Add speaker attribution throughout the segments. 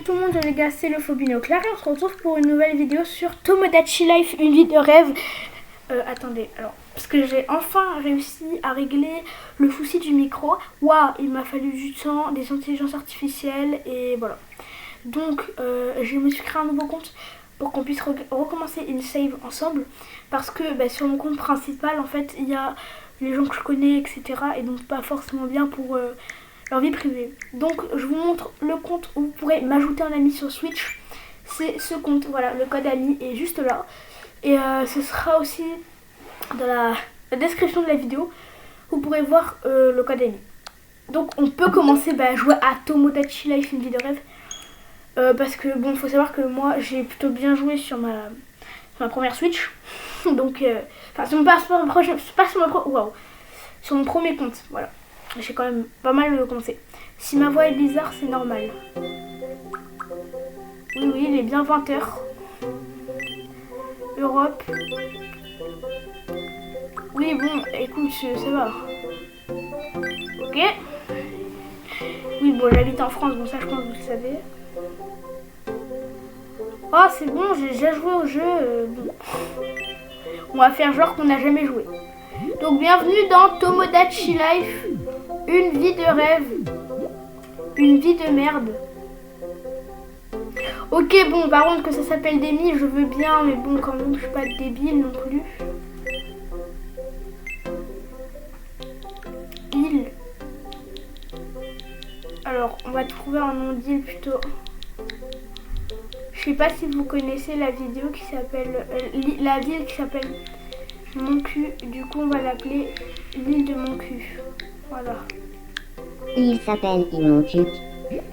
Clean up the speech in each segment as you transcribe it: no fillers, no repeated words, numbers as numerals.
Speaker 1: tout le monde, les gars, c'est le Phobinoclar et on se retrouve pour une nouvelle vidéo sur Tomodachi Life, une vie de rêve. Attendez, alors, parce que j'ai enfin réussi à régler le souci du micro. Waouh, il m'a fallu du temps, des intelligences artificielles et voilà. Donc, je me suis créé un nouveau compte pour qu'on puisse recommencer une save ensemble. Parce que sur mon compte principal, en fait, il y a les gens que je connais, etc. Et donc, pas forcément bien pour leur vie privée. Donc, je vous montre le compte où vous pourrez m'ajouter en ami sur Switch. C'est ce compte, voilà, le code ami est juste là. Et ce sera aussi dans la description de la vidéo. Vous pourrez voir le code ami. Donc, on peut commencer à jouer à Tomodachi Life, une vie de rêve. Parce que bon, faut savoir que moi j'ai plutôt bien joué sur ma première Switch. Donc, sur mon premier compte, voilà. J'ai quand même pas mal commencé. Si ma voix est bizarre, c'est normal. Oui, il est bien 20h. Europe. Oui, bon, écoute, ça va. Ok. Oui, bon, j'habite en France, bon, ça je pense que vous le savez. Oh, c'est bon, j'ai déjà joué au jeu. Bon. On va faire genre qu'on n'a jamais joué. Donc, bienvenue dans Tomodachi Life, une vie de rêve, une vie de merde. Ok, bon, par contre, que ça s'appelle Demi, je veux bien, mais bon, quand même, je suis pas débile non plus. Île. Alors, on va trouver un nom d'île plutôt. Je sais pas si vous connaissez la vidéo qui s'appelle la ville qui s'appelle Mon cul. Du coup, on va l'appeler l'île de mon cul. Voilà.
Speaker 2: Il s'appelle Il mon cul.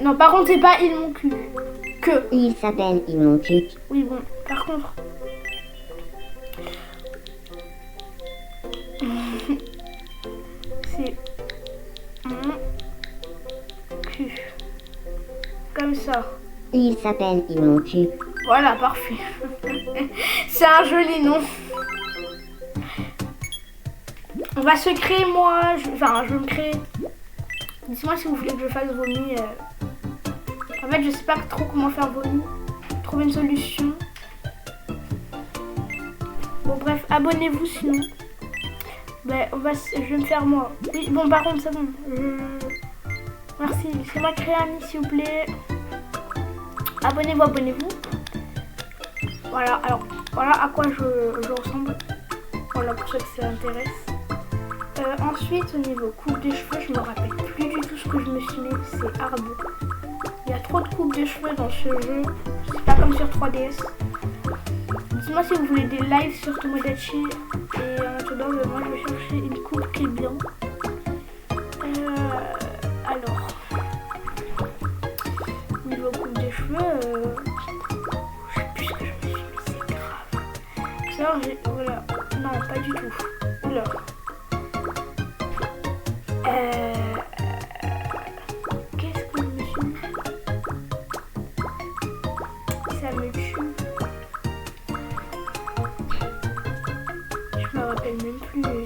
Speaker 1: Non, par contre, c'est pas île mon cul. Que.
Speaker 2: Il s'appelle Il mon cul.
Speaker 1: Oui, bon. Par contre. C'est mon cul. Comme ça.
Speaker 2: Il s'appelle Il mon cul.
Speaker 1: Voilà, parfait. C'est un joli nom. On va se créer, moi. Je vais me créer. Dites-moi si vous voulez que je fasse vomi. En fait, je sais pas trop comment faire vomi. Trouver une solution. Bon, bref, abonnez-vous sinon. Je vais me faire moi. Oui, bon, par contre, c'est bon. Merci. Laissez-moi créer un ami, s'il vous plaît. Abonnez-vous. Voilà, alors, voilà à quoi je ressemble. Voilà, pour ceux que ça intéresse. Ensuite, au niveau coupe de cheveux, je me rappelle plus du tout ce que je me suis mis. C'est hard. Il y a trop de coupes de cheveux dans ce jeu. C'est pas comme sur 3DS. Dites-moi si vous voulez des lives sur Tomodachi. Et en attendant, moi je vais chercher une coupe qui est bien. Alors, niveau coupe de cheveux, je sais plus ce que je me suis mis, c'est grave. Ça, voilà, non, pas du tout. Oula. Qu'est-ce que je me suis mis? Ça me tue. Je me rappelle même plus.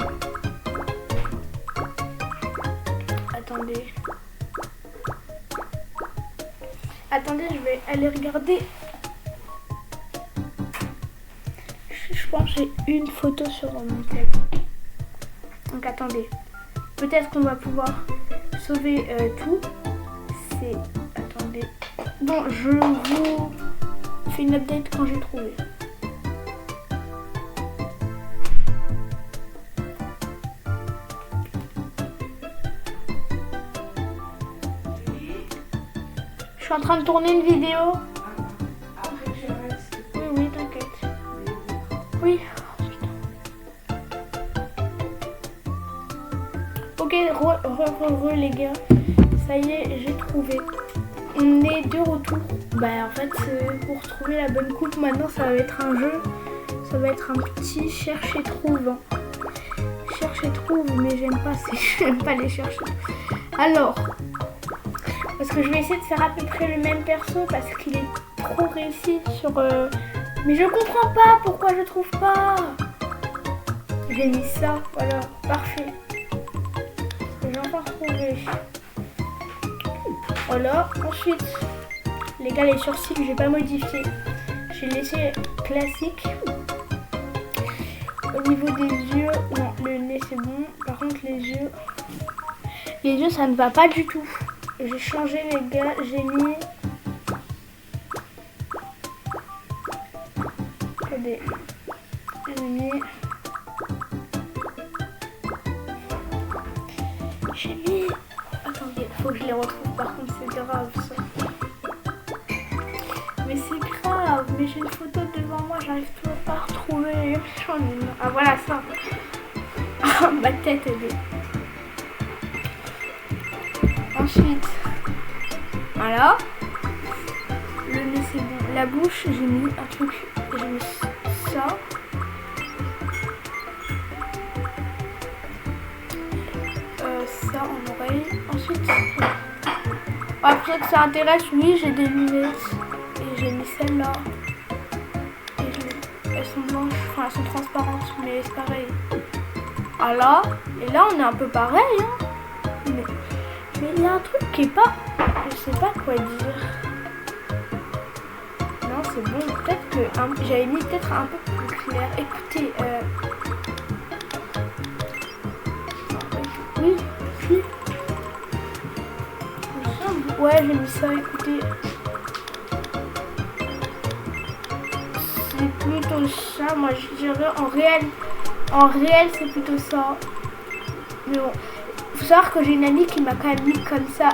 Speaker 1: Attendez, je vais aller regarder. Je pense que j'ai une photo sur mon téléphone. Donc attendez. Peut-être qu'on va pouvoir sauver tout. Attendez. Bon, je vous fais une update quand j'ai trouvé. Je suis en train de tourner une vidéo. Oui, t'inquiète. Oui. Ok, les gars. Ça y est, j'ai trouvé. On est de retour. En fait, pour trouver la bonne coupe, maintenant, ça va être un jeu. Ça va être un petit cherche et trouve. Cherche et trouve, mais j'aime pas les chercher. Alors, parce que je vais essayer de faire à peu près le même perso parce qu'il est trop réussi sur... Mais je comprends pas pourquoi je trouve pas. J'ai mis ça, voilà, parfait. J'ai enfin trouvé. Voilà, ensuite, Les gars, les sourcils, je vais pas modifier. J'ai laissé classique. Au niveau des yeux, non, le nez c'est bon. Par contre, les yeux, ça ne va pas du tout. J'ai changé, les gars. J'ai mis. Attendez. J'ai mis. Attendez, faut que je les retrouve. Par contre, c'est grave ça. Mais c'est grave. Mais j'ai une photo devant moi, j'arrive toujours pas à retrouver. Ah voilà ça. Ma tête elle est. Ensuite, voilà. Le nez c'est bon. La bouche, j'ai mis un truc. J'ai mis ça. Ça en oreille. Ensuite, après que ça intéresse, oui, j'ai des lunettes. Et j'ai mis celles-là. Elles sont blanches, enfin elles sont transparentes, mais c'est pareil. Ah là, et là on est un peu pareil, hein. Mais il y a un truc qui est pas... Je sais pas quoi dire. Non, c'est bon. Peut-être que j'avais mis peut-être un peu plus clair. Écoutez, oui, si. Ouais, j'ai mis ça, écoutez. C'est plutôt ça, moi je dirais en réel c'est plutôt ça. Mais bon, faut savoir que j'ai une amie qui m'a quand même mis comme ça,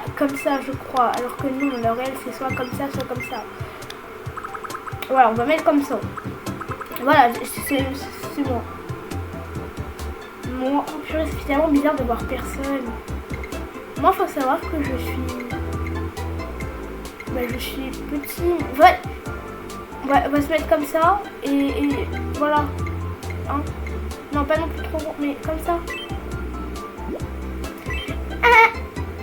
Speaker 1: je crois. Alors que nous, le réel c'est soit comme ça, soit comme ça. Voilà, on va mettre comme ça. Voilà, c'est bon. Moi, c'est finalement bizarre de voir personne. Moi, faut savoir que je suis petit. Ouais. On va se mettre comme ça et voilà. Hein, non, pas non plus trop bon, mais comme ça.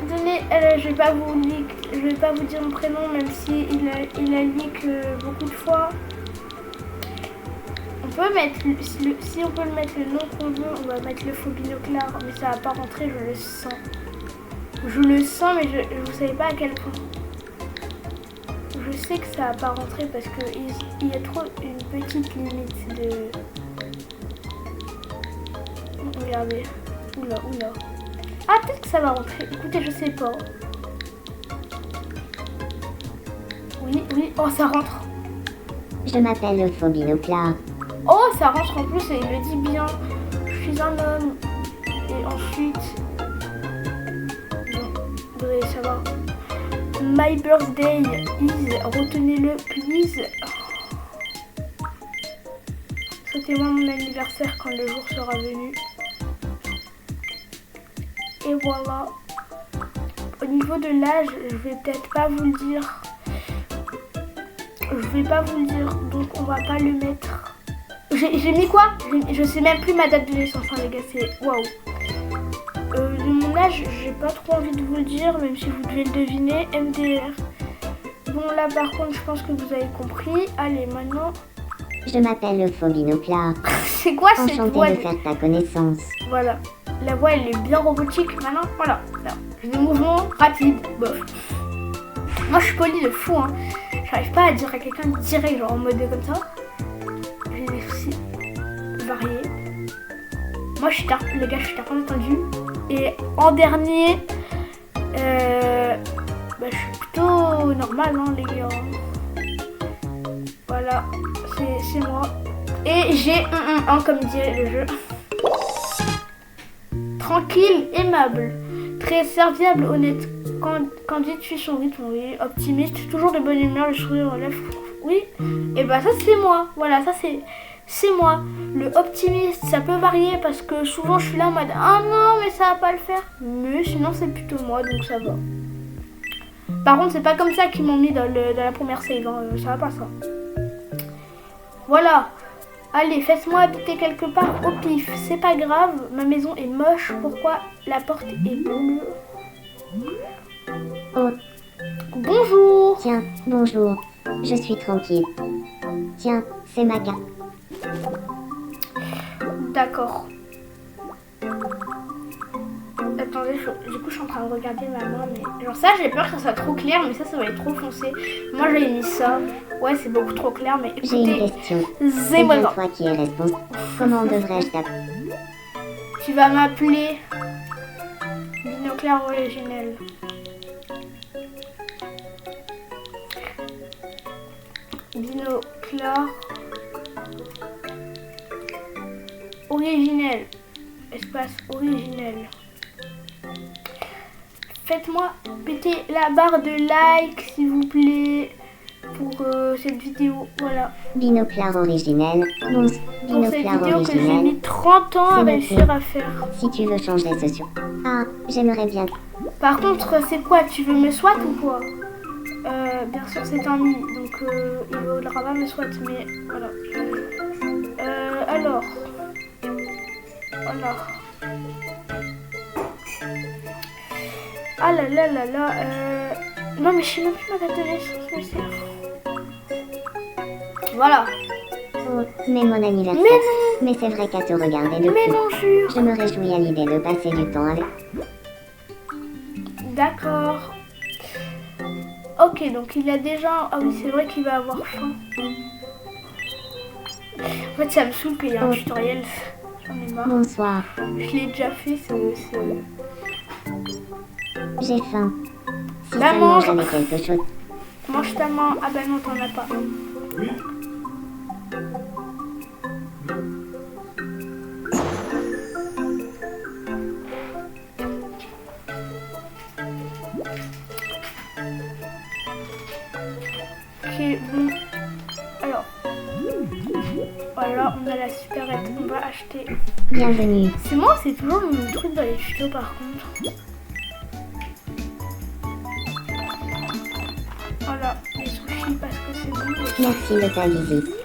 Speaker 1: Attendez, je vais pas vous dire mon prénom, même si il a leak beaucoup de fois. On peut mettre si on peut le mettre le nom qu'on veut, on va mettre le faux binoclard, mais ça va pas rentrer, je le sens. Je le sens, mais vous savez pas à quel point. Je sais que ça va pas rentrer parce que il y a trop une petite limite de. Regardez. Oula. Ah, peut-être que ça va rentrer. Écoutez, je sais pas. Oui. Oh, ça rentre.
Speaker 2: Je m'appelle le faux binoclard.
Speaker 1: Oh, ça rentre en plus et il le dit bien. Je suis un homme. Et ensuite. Bon, vous devez savoir. My birthday is. Retenez-le, please. Souhaitez-moi mon anniversaire quand le jour sera venu. Et voilà. Au niveau de l'âge, je vais peut-être pas vous le dire. Donc on va pas le mettre. J'ai mis quoi? Je sais même plus ma date de naissance, hein, les gars, c'est waouh. De mon âge, j'ai pas trop envie de vous le dire, même si vous devez le deviner. MDR. Bon, là par contre, je pense que vous avez compris. Allez, maintenant.
Speaker 2: Je m'appelle le faux binoclard.
Speaker 1: C'est quoi cette voix?
Speaker 2: Enchanté de faire ta connaissance.
Speaker 1: Voilà. La voix, elle est bien robotique. Maintenant, voilà. J'ai des mouvements rapides. Bof. Moi, je suis polie de fou, hein. J'arrive pas à dire à quelqu'un direct, genre en mode comme ça. J'ai des soucis variés. Moi, je suis tard, les gars, je suis tard entendu. Et en dernier, je suis plutôt normal, hein, les gars. Voilà, c'est moi. Et j'ai un comme dirait le jeu. Tranquille, aimable, très serviable, honnête, candide, suit son rythme, oui, optimiste, toujours de bonne humeur, le sourire aux lèvres, oui. Et bah ça c'est moi, voilà, ça c'est moi. Le optimiste, ça peut varier parce que souvent je suis là en mode ah non mais ça va pas le faire. Mais sinon c'est plutôt moi, donc ça va. Par contre c'est pas comme ça qu'ils m'ont mis dans la première save, hein. Ça va pas ça. Voilà. Allez, faites-moi habiter quelque part au pif. C'est pas grave, ma maison est moche. Pourquoi la porte est bleue?
Speaker 2: Oh,
Speaker 1: Bonjour.
Speaker 2: tiens, bonjour. Je suis tranquille. Tiens, c'est Maga.
Speaker 1: D'accord. Attendez, du coup je suis en train de regarder ma main, mais genre ça j'ai peur que ça soit trop clair, mais ça va être trop foncé. Moi j'ai mis ça, ouais c'est beaucoup trop clair, mais
Speaker 2: J'ai une
Speaker 1: écoutez,
Speaker 2: question.
Speaker 1: c'est
Speaker 2: C'est
Speaker 1: moi.
Speaker 2: bien toi qui es responsable. Comment devrais-je t'appeler?
Speaker 1: Tu vas m'appeler Binoclare originel. Binoclare originel. Espace originel. Faites-moi péter la barre de like s'il vous plaît pour cette vidéo. Voilà.
Speaker 2: Binoclare originel. Bon,
Speaker 1: Pour cette
Speaker 2: binoclare
Speaker 1: vidéo que j'ai mis
Speaker 2: originel.
Speaker 1: 30 ans à
Speaker 2: C'est noté.
Speaker 1: réussir à faire.
Speaker 2: Si tu veux changer ce sur. Ah, j'aimerais bien.
Speaker 1: Par contre, c'est quoi? Tu veux me swat ou quoi? Bien sûr, c'est un mi, donc il vaudra pas me swat, mais voilà. Alors. Ah là là là là. Non, mais je sais même plus ma date de naissance, mais c'est. Voilà.
Speaker 2: Oh, mais mon anniversaire.
Speaker 1: Mais non.
Speaker 2: Mais c'est vrai qu'à te regarder depuis.
Speaker 1: Mais non, jure.
Speaker 2: Je me réjouis à l'idée de passer du temps avec.
Speaker 1: D'accord. Ok, donc il a déjà... Ah oui, c'est vrai qu'il va avoir faim. En fait, ça me saoule qu'il y ait un tutoriel. J'en ai marre.
Speaker 2: Bonsoir.
Speaker 1: Je l'ai déjà fait,
Speaker 2: J'ai faim. Si
Speaker 1: Bah,
Speaker 2: seulement
Speaker 1: mange.
Speaker 2: j'avais quelque chose.
Speaker 1: Mange ta main. Ah bah non, t'en as pas. Ok, bon. Alors. Voilà, on a la supérette. On va acheter.
Speaker 2: Bienvenue.
Speaker 1: C'est moi, c'est toujours le même truc dans les tutos par contre. Voilà, les sushis parce que c'est bon.
Speaker 2: Merci de ta visite.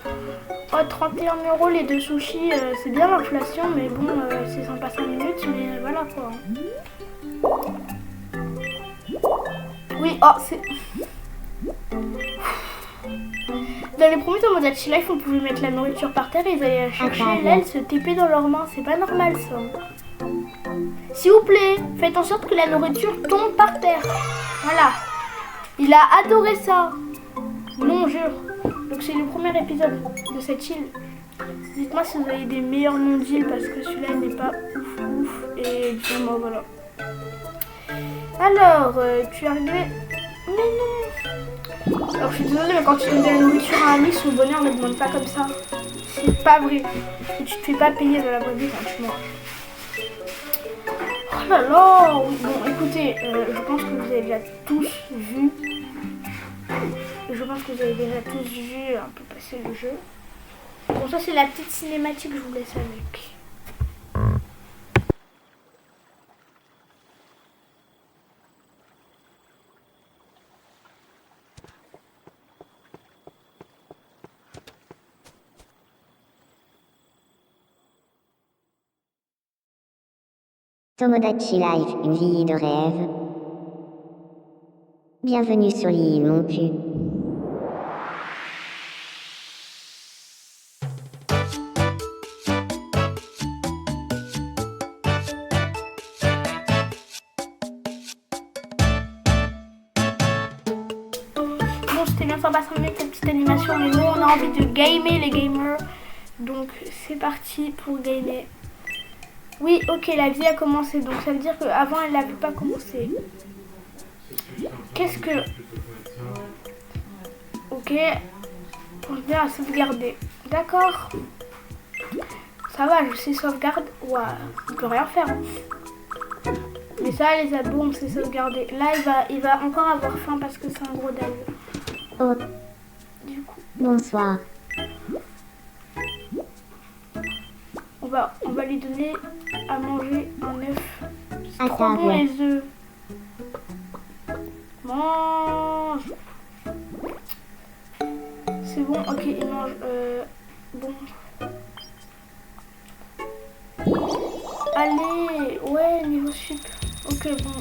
Speaker 1: Oh, 31 € les deux sushis, c'est bien l'inflation, mais bon, c'est sympa 5 minutes, mais voilà quoi. Oui, oh, c'est... Dans les premiers Tomodachi Life, on pouvait mettre la nourriture par terre et ils allaient la chercher et là, elles se tapaient dans leurs mains. C'est pas normal ça. S'il vous plaît, faites en sorte que la nourriture tombe par terre. Voilà. Il a adoré ça. Non, jure. Donc c'est le premier épisode de cette île. Dites-moi si vous avez des meilleurs noms d'îles parce que celui-là il n'est pas ouf. Et dis-moi voilà. Alors, tu es arrivé... Mais non. Alors je suis désolée mais quand tu donnes de la nourriture à un ami, son bonheur ne demande pas comme ça. C'est pas vrai. Et tu te fais pas payer de la vraie vie quand tu manges. Oh là là. Oui, bon écoutez, je pense que vous avez déjà tous vu. Je pense que vous avez déjà tous vu un peu passer le jeu. Bon, ça c'est la petite cinématique, je vous laisse avec.
Speaker 2: Tomodachi Life, une vie de rêve. Bienvenue sur l'île Mon Cul.
Speaker 1: Bon, c'était bien sympa 5 minutes cette petite animation, mais nous on a envie de gamer les gamers. Donc c'est parti pour gamer. Oui, ok, la vie a commencé, donc ça veut dire qu'avant elle n'avait pas commencé. Qu'est-ce que... Ok, on vient à sauvegarder. D'accord. Ça va, je sais sauvegarde. Ouah, on peut rien faire. Mais ça, les ados, on sait sauvegarder. Là, il va encore avoir faim parce que c'est un gros dalle.
Speaker 2: Oh,
Speaker 1: Du coup,
Speaker 2: bonsoir.
Speaker 1: on va lui donner à manger un œuf. C'est
Speaker 2: À
Speaker 1: trop bon
Speaker 2: table.
Speaker 1: les œufs. Mange. C'est bon, ok, il mange. Bon. Allez, ouais, niveau sup. Ok, bon.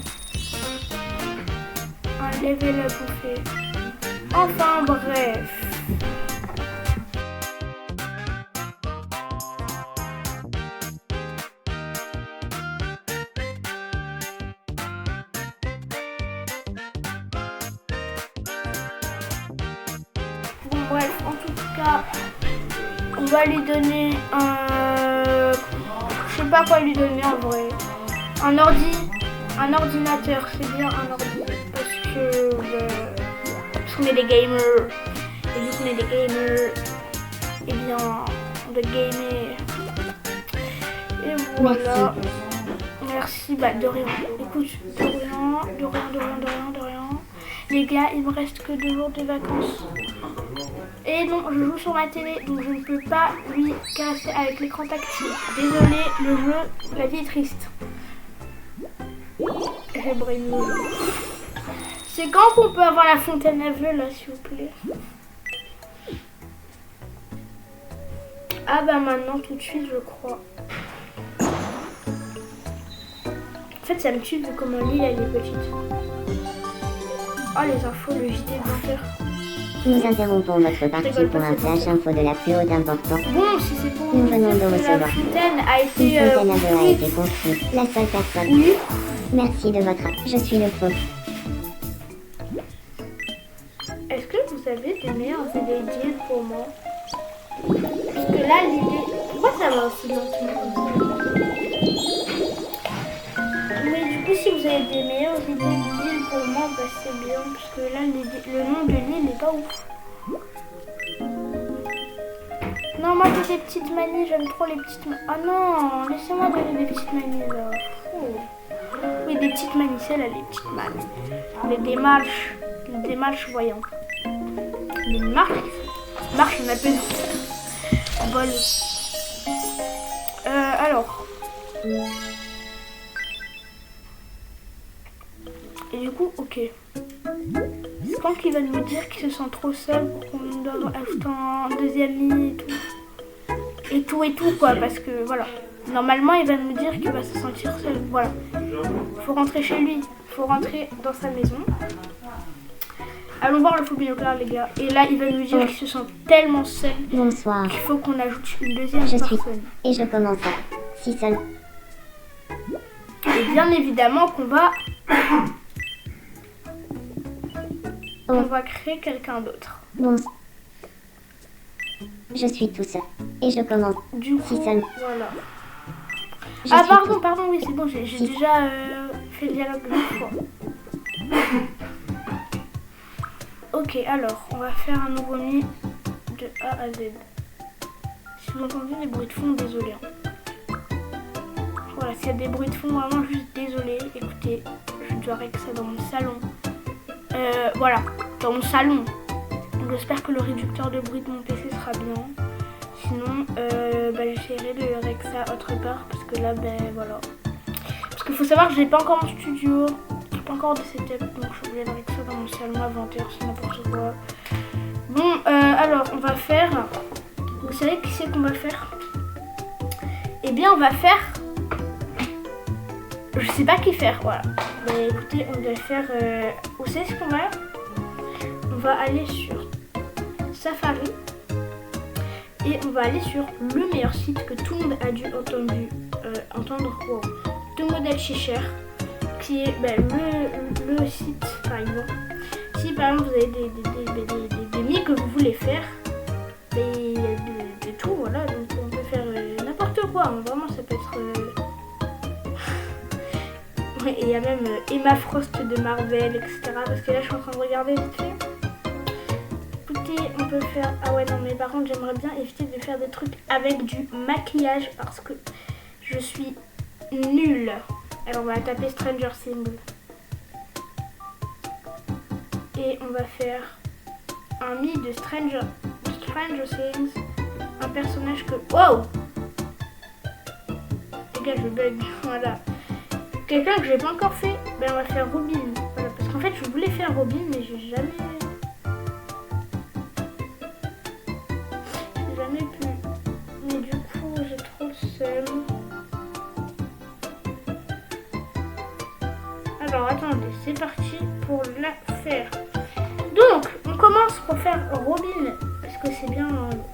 Speaker 1: Un level up on fait. Enfin, bref. ça, on va lui donner un... Je sais pas quoi lui donner en vrai. Un ordinateur, c'est bien un ordi. Parce qu'on est des gamers. Et vu qu'on est des gamers, eh bien, on doit gamer. Et voilà. Merci, bah de rien. Écoute, de rien. Les gars, il me reste que 2 jours de vacances. Et non, je joue sur ma télé, donc je ne peux pas lui casser avec l'écran tactile. Désolé, le jeu, la vie est triste. J'ai brûlé. C'est quand qu'on peut avoir la fontaine à vœux là, s'il vous plaît? Ah bah maintenant, tout de suite, je crois. En fait, ça me tue vu comment l'île elle est petite. Oh les infos, le JT de 20h.
Speaker 2: Nous interrompons votre partie pour un flash info de la plus haute importance.
Speaker 1: Bon, si c'est pour
Speaker 2: nous venons de recevoir.
Speaker 1: La fontaine a été
Speaker 2: Une fontaine à vœux a été construite. La seule personne.
Speaker 1: Oui.
Speaker 2: Merci de votre aide. Je suis le faux.
Speaker 1: Est-ce que vous avez des meilleures idées d'îles pour moi? Parce que là, l'idée... Pourquoi ça va aussi lentement comme ça? Mais du coup, si vous avez des meilleures idées d'îles pour moi, bah c'est bien. Parce que là, le nom de l'île n'est pas ouf. Non, moi j'ai des petites manies, j'aime trop les petites manies. Ah non, laissez-moi donner des petites manies là. Oh. Oui, des petites manies, celle-là, les petites manies. Les démarches voyants. Les marches, on appelle vol. Alors. Et du coup, ok. C'est quand qu'il va nous dire qu'il se sent trop seul pour qu'on doit ajouter un deuxième lit et tout quoi, parce que voilà. Normalement, il va nous dire qu'il va se sentir seul. Voilà. Faut rentrer chez lui. Faut rentrer dans sa maison. Allons voir le faux binocle, les gars. Et là, il va nous dire qu'il se sent tellement seul.
Speaker 2: Bonsoir.
Speaker 1: Qu'il faut qu'on ajoute une deuxième personne.
Speaker 2: Et je commence à... Si seul.
Speaker 1: Et bien évidemment qu'on va... On va créer quelqu'un d'autre.
Speaker 2: Bonsoir. Je suis tout seul. Et je commence.
Speaker 1: Du coup,
Speaker 2: si seul.
Speaker 1: Voilà. Ah pardon, oui c'est bon, j'ai déjà fait le dialogue 2 fois. Ok, alors, on va faire un nouveau mi de A à Z. Si vous entendez des bruits de fond, désolé. Voilà, s'il y a des bruits de fond, vraiment juste désolé. Écoutez, je dois régler ça dans mon salon. Voilà, dans mon salon. Donc j'espère que le réducteur de bruit de mon PC sera bien. Sinon, j'essaierai de régler ça autre part parce que là, voilà. Parce qu'il faut savoir que j'ai pas encore mon studio, j'ai pas encore de setup, donc je suis obligée de régler ça dans mon salon à 20h, c'est n'importe quoi. Bon, alors, on va faire... Vous savez qui c'est qu'on va faire? Eh bien, on va faire... Je sais pas qui faire, voilà. Mais écoutez, on va faire... Vous savez ce qu'on va faire? On va aller sur Safari. Et on va aller sur le meilleur site que tout le monde a dû entendre wow. Tomodel Chicher, qui est le site par exemple. Si par exemple vous avez des mi que vous voulez faire, il y a de tout, voilà, donc on peut faire n'importe quoi, hein. Vraiment ça peut être... Ouais, et il y a même Emma Frost de Marvel, etc. Parce que là je suis en train de regarder vite fait. On peut faire... Ah ouais non mais par contre j'aimerais bien éviter de faire des trucs avec du maquillage parce que je suis nulle. Alors on va taper Stranger Things. Et on va faire un mi de Stranger Things. Un personnage que... Wow! Les gars je bug. Voilà. Quelqu'un que j'ai pas encore fait, on va faire Robin. Voilà, parce qu'en fait je voulais faire Robin mais j'ai jamais pu. Mais du coup j'ai trop le seum. Alors attendez, c'est parti pour la faire. Donc on commence pour faire Robin. Parce que c'est bien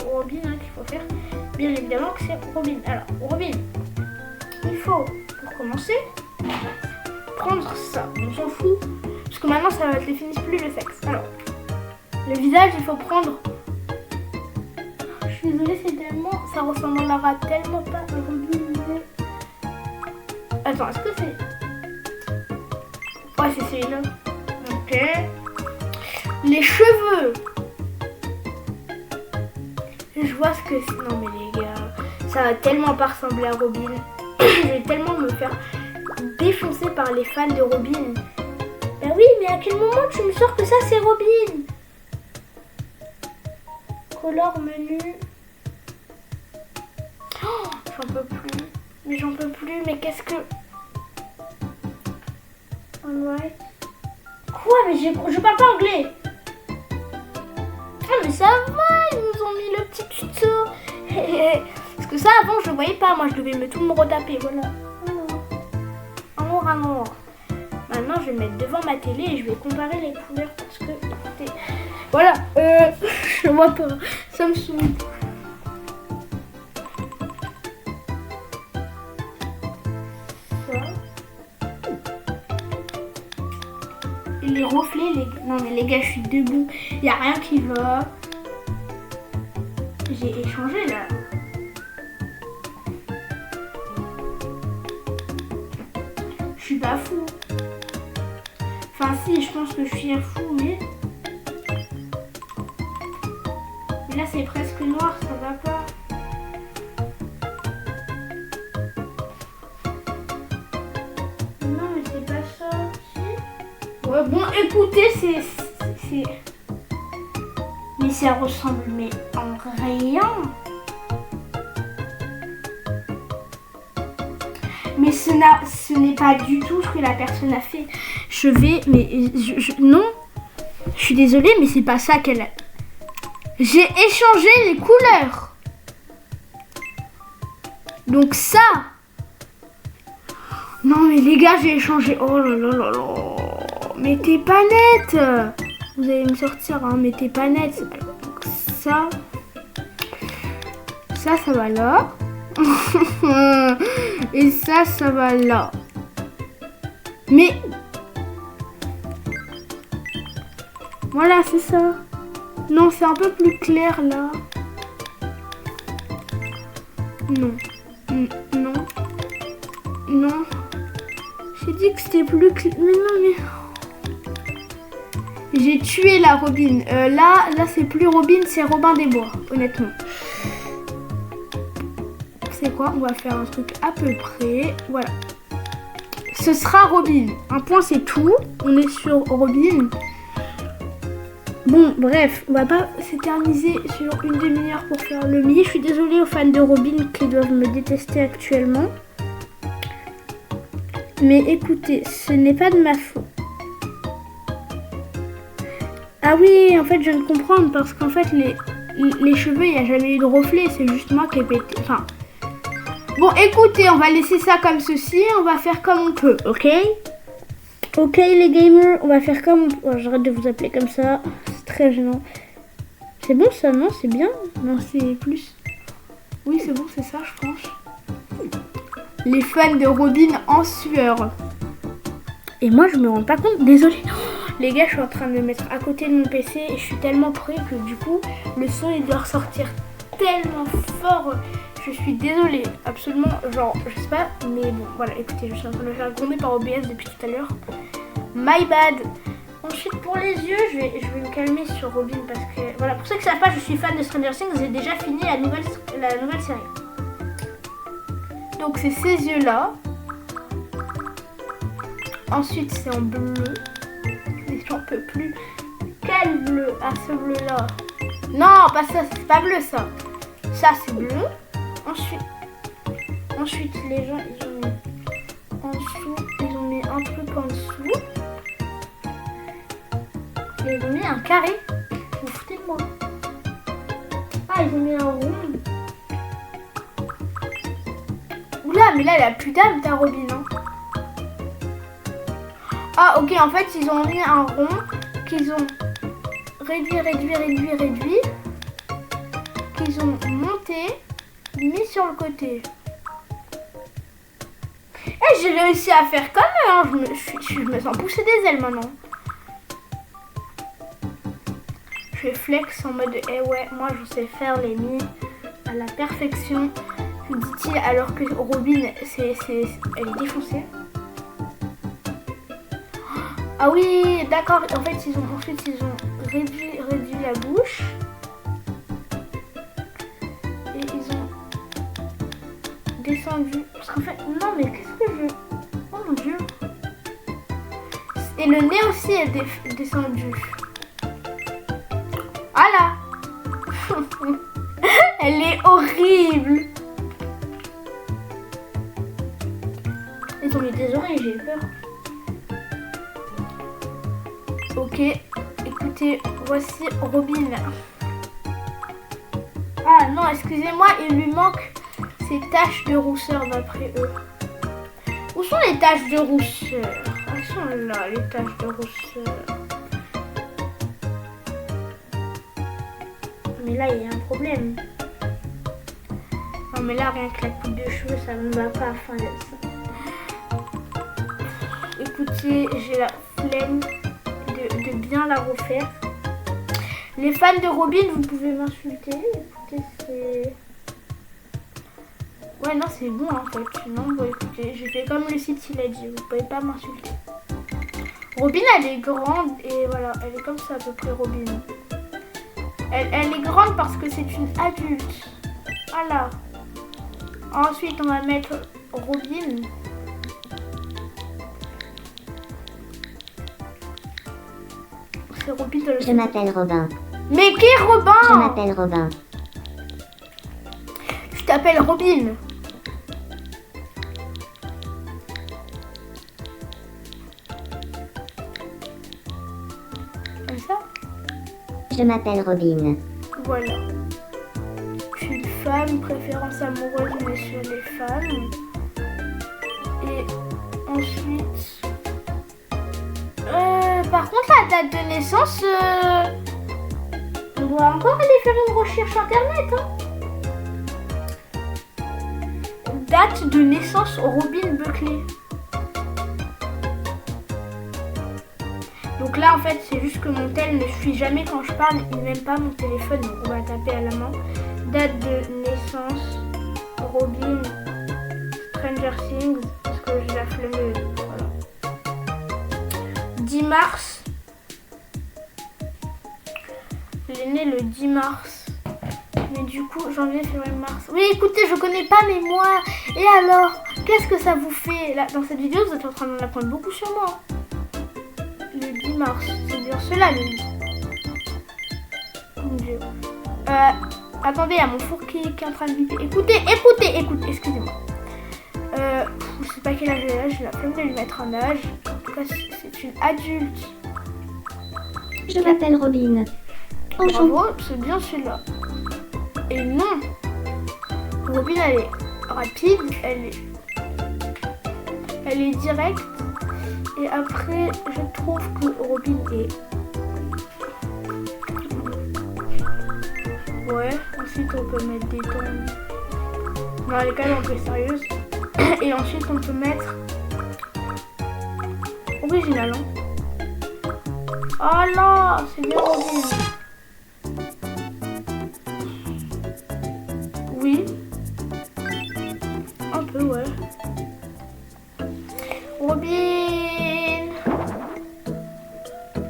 Speaker 1: Robin qu'il faut faire. Bien évidemment que c'est Robin. Alors Robin, il faut pour commencer prendre ça. On s'en fout. Parce que maintenant ça va être les finis plus le sexe. Alors le visage il faut prendre désolée, c'est tellement... Ça ressemblera tellement pas à Robin. Attends, est-ce que c'est... Ouais, c'est celui-là. Ok. Les cheveux. Je vois ce que c'est. Non mais les gars, ça va tellement pas ressembler à Robin. Je vais tellement me faire défoncer par les fans de Robin. Ben oui, mais à quel moment tu me sors que ça c'est Robin? Color menu. Oh, j'en peux plus. Mais j'en peux plus. Mais qu'est-ce que... Alright. Quoi? Mais je parle pas anglais. Ah mais ça va, ils nous ont mis le petit tuto. Parce que ça avant je le voyais pas, moi je devais tout me retaper, voilà. Amour. Maintenant je vais le mettre devant ma télé et je vais comparer les couleurs parce que écoutez. Voilà, je vois pas, ça me saoule. Ça. Et les reflets, non mais les gars je suis debout, il n'y a rien qui va. J'ai échangé là. Je suis pas fou. Enfin si, je pense que je suis un fou, mais là c'est presque noir, ça va pas. Non mais c'est pas ça. Si. Ouais, bon écoutez, c'est... Mais ça ressemble mais en rien. Mais ce n'est pas du tout ce que la personne a fait. Non. Je suis désolée, mais c'est pas ça qu'elle a. J'ai échangé les couleurs. Donc ça. Non mais les gars, j'ai échangé. Oh là là là là. Mais t'es pas nette. Vous allez me sortir, hein, mais t'es pas nette. Donc ça va là. Et ça va là. Mais voilà, c'est ça. Non, c'est un peu plus clair là. Non. Non. J'ai dit que c'était plus clair. Mais non, mais... J'ai tué la Robin. Là, c'est plus Robin, c'est Robin des Bois, honnêtement. C'est quoi? On va faire un truc à peu près. Voilà. Ce sera Robin. Un point, c'est tout. On est sur Robin. Bon, bref, on va pas s'éterniser sur une demi-heure pour faire le mi. Je suis désolée aux fans de Robin qui doivent me détester actuellement. Mais écoutez, ce n'est pas de ma faute. Ah oui, en fait, je viens de comprendre parce qu'en fait, les cheveux, il n'y a jamais eu de reflet. C'est juste moi qui ai pété. Enfin... Bon, écoutez, on va laisser ça comme ceci. On va faire comme on peut, ok? Ok, les gamers, on va faire comme on peut. Oh, j'arrête de vous appeler comme ça. C'est très gênant. C'est bon ça, non? C'est bien? Non, c'est plus... Oui, c'est bon, c'est ça, je pense. Les fans de Robin en sueur. Et moi, je me rends pas compte. Désolée. Les gars, je suis en train de me mettre à côté de mon PC et je suis tellement près que du coup, le son, il doit ressortir tellement fort. Je suis désolée, absolument, genre, je sais pas, mais bon, voilà, écoutez, je suis en train de me faire gronder par OBS depuis tout à l'heure. My bad. Ensuite, pour les yeux, je vais me calmer sur Robin parce que, voilà, pour ceux qui ne savent pas, je suis fan de Stranger Things, j'ai déjà fini la nouvelle série. Donc, c'est ces yeux-là. Ensuite, c'est en bleu. Mais j'en peux plus. Quel bleu? Ah, ce bleu-là. Non, pas ça, c'est pas bleu, ça. Ça, c'est bleu. Ensuite, les gens, ils ont mis en dessous, ils ont mis un truc en dessous. Et ils ont mis un carré. Vous foutez de moi. Ah, ils ont mis un rond. Oula, mais là, elle a plus d'âme, ta Robin, hein. Ah, ok, en fait, ils ont mis un rond qu'ils ont réduit, qu'ils ont monté, mis sur le côté. Et j'ai réussi à faire comme eux, hein. Je me sens pousser des ailes maintenant. Je fais flex en mode, eh ouais, moi je sais faire les mi. à la perfection, dit-il, alors que Robin, elle est défoncée. Ah oui, d'accord. En fait, ils ont réduit la bouche. Et ils ont descendu. Parce qu'en fait, non, mais qu'est-ce que je... Oh mon Dieu. Et le nez aussi est descendu. Voilà. Elle est horrible. Ils ont mis des oreilles, j'ai peur. Ok, écoutez, voici Robin. Ah non, excusez-moi, il lui manque ces taches de rousseur d'après eux. Où sont les taches de rousseur? Elles sont là, les taches de rousseur. Mais là, il y a un problème. Non, mais là, rien que la coupe de cheveux, ça ne va pas. Enfin, écoutez, j'ai la flemme de bien la refaire. Les fans de Robin, vous pouvez m'insulter. Écoutez, c'est... Ouais, non, c'est bon en fait. Non, bon, écoutez, j'ai fait comme le site il a dit. Vous pouvez pas m'insulter. Robin, elle est grande et voilà, elle est comme ça à peu près, Robin. Elle est grande parce que c'est une adulte. Voilà. Ensuite, on va mettre Robin. C'est Robin de...
Speaker 2: Je m'appelle Robin.
Speaker 1: Mais qui est Robin?
Speaker 2: Je m'appelle Robin.
Speaker 1: Je t'appelle Robin. Comme ça?
Speaker 2: Je m'appelle Robin.
Speaker 1: Voilà. Je suis une femme, préférence amoureuse, mais sur les femmes. Et ensuite... par contre, la date de naissance... on doit encore aller faire une recherche internet. Hein. Date de naissance Robin Buckley. Donc là, en fait, c'est juste que mon tel ne suit jamais quand je parle. Il n'aime pas mon téléphone, donc on va taper à la main. Date de naissance Robin Stranger Things. Parce que j'ai la flemme. Voilà. 10 mars. Il est né le 10 mars. Mais du coup, janvier, février, mars. Oui, écoutez, je connais pas mes mois. Et alors, qu'est-ce que ça vous fait là, dans cette vidéo, vous êtes en train d'en apprendre beaucoup sur moi. Le 10 mars, c'est bien cela, le 10. Mon Dieu. Attendez, il y a mon four qui est en train de biper. Écoutez, excusez-moi. Je sais pas quel âge elle a, j'ai la flemme de lui mettre un âge. En tout cas, c'est une adulte.
Speaker 2: Je m'appelle Robin.
Speaker 1: Bravo, c'est bien celui-là. Et non, Robin, elle est rapide, elle est directe. Et après, je trouve que Robin est... Ouais, ensuite on peut mettre des tons. Non, elle est quand même un peu sérieuse. Et ensuite on peut mettre... Original, hein. Oh là, c'est bien Robin. Oui. Un peu, ouais. Robin.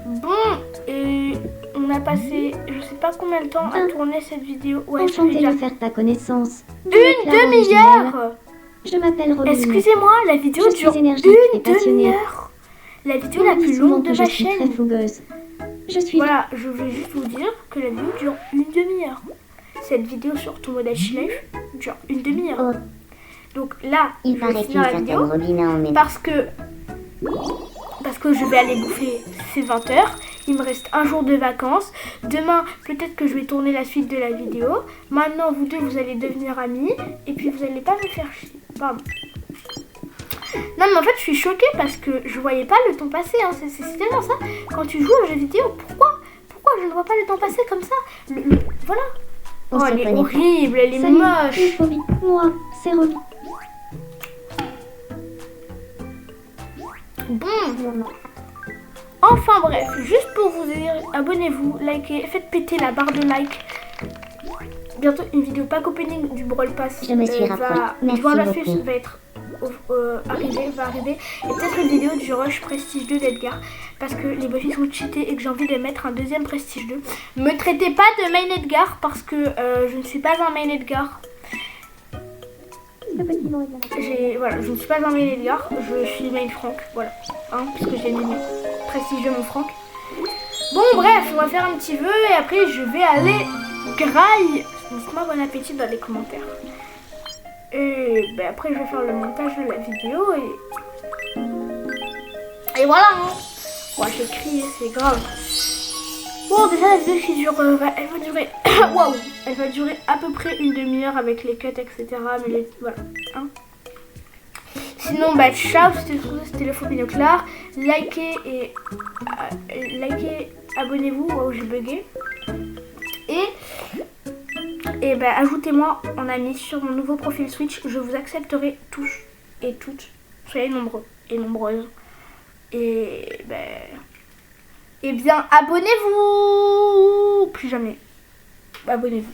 Speaker 1: Bon, et on a passé, je sais pas combien de temps à tourner cette vidéo. Ouais,
Speaker 2: Enchantée de faire ta connaissance.
Speaker 1: Une demi-heure.
Speaker 2: Je m'appelle Robin.
Speaker 1: Excusez-moi, la vidéo dure une demi-heure. La vidéo la plus longue de ma chaîne.
Speaker 2: Très fougueuse. Je suis...
Speaker 1: Voilà, je voulais juste vous dire que la vidéo dure une demi-heure. Cette vidéo sur Tomodachi Life dure une demi-heure.
Speaker 2: Oh.
Speaker 1: Donc là,
Speaker 2: Il
Speaker 1: je
Speaker 2: paraît
Speaker 1: vais
Speaker 2: qu'une
Speaker 1: finir la
Speaker 2: certaine
Speaker 1: vidéo
Speaker 2: Robina en met.
Speaker 1: parce que je vais aller bouffer, c'est 20h. Il me reste un jour de vacances. Demain, peut-être que je vais tourner la suite de la vidéo. Maintenant, vous deux, vous allez devenir amis. Et puis, vous n'allez pas me faire chier. Pardon. Non, mais en fait, je suis choquée parce que je voyais pas le temps passer. Hein. C'est tellement ça. Quand tu joues aux jeux vidéo, pourquoi je ne vois pas le temps passer comme ça? Voilà. Oh, elle est horrible, elle est moche.
Speaker 2: Robin. Moi, c'est Robin.
Speaker 1: Bon. Enfin bref, juste pour vous dire, abonnez-vous, likez, faites péter la barre de like. bientôt une vidéo pack opening du Brawl Pass.
Speaker 2: Je me suis rapprochée. Merci
Speaker 1: Brawl Pass
Speaker 2: beaucoup.
Speaker 1: va être arriver. Et peut-être une vidéo du Rush Prestige 2 d'Edgar. Parce que les buffs sont cheatés et que j'ai envie de mettre un deuxième Prestige 2. Me traitez pas de main Edgar parce que je ne suis pas un main Edgar. Voilà, je ne suis pas un main Edgar, je suis main Franck, voilà, hein, puisque j'ai mis Prestige de mon Franck. Bon bref, on va faire un petit vœu et après je vais aller graille. Dites-moi bon appétit dans les commentaires. Et ben, après je vais faire le montage de la vidéo et voilà hein. Ouais, j'ai crié, c'est grave. Bon déjà la vidéo qui dure, elle va durer, waouh, elle va durer à peu près une demi-heure avec les cuts etc. Mais voilà, hein. Sinon bah ciao, c'était le faux binoclard. Likez et abonnez-vous. Waouh, j'ai bugué. Et bah ajoutez-moi en ami sur mon nouveau profil Switch. Je vous accepterai tous et toutes. Soyez nombreux et nombreuses. Et ben eh bien abonnez-vous. Plus jamais. Abonnez-vous.